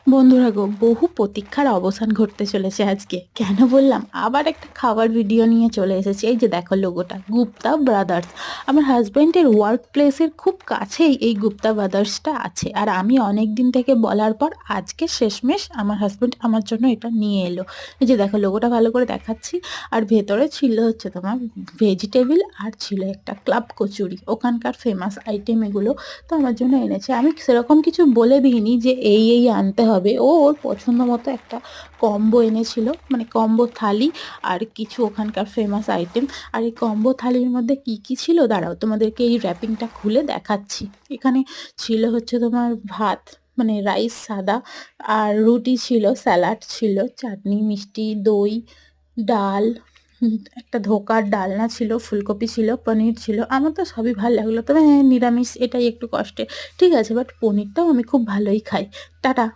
বন্ধুরা গো, বহু প্রতীক্ষার অবসান ঘটতে চলেছে আজকে। কেন বললাম? আবার একটা খাবার ভিডিও নিয়ে চলে এসেছি। এই যে দেখো লোগোটা, গুপ্তা ব্রাদার্স। আমার হাজব্যান্ডের ওয়ার্ক প্লেসের খুব কাছেই এই গুপ্তা ব্রাদার্সটা আছে। আর আমি অনেক দিন থেকে বলার পর আজকে শেষমেশ আমার হাজব্যান্ড আমার জন্য এটা নিয়ে এলো। এই যে দেখো লোগোটা ভালো করে দেখাচ্ছি। আর ভেতরে ছিল হচ্ছে তোমার ভেজিটেবিল, আর ছিল একটা ক্লাব কচুরি, ওখানকার ফেমাস আইটেম এগুলো। তো আমার জন্য এনেছে। আমি সেরকম কিছু বলে দিইনি যে এই আনতে হবে। ও ওর পছন্দ মতো একটা কম্বো এনেছিল, মানে কম্বো থালি আর কিছু ওখানকার ফেমাস আইটেম। আর এই কম্বো থালির মধ্যে কি কি ছিল দাঁড়াও তোমাদেরকে এই র্যাপিংটা খুলে দেখাচ্ছি। এখানে ছিল হচ্ছে তোমার ভাত, মানে রাইস সাদা, আর রুটি ছিল, স্যালাড ছিল, চাটনি, মিষ্টি, দই, ডাল, একটা ধোকার ডালনা ছিল, ফুলকপি ছিল, পনির ছিল। আমার তো সবই ভালো লাগলো, তবে হ্যাঁ নিরামিষ এটাই একটু কষ্টে। ঠিক আছে, বাট পনিরটাও আমি খুব ভালোই খাই। টাটা।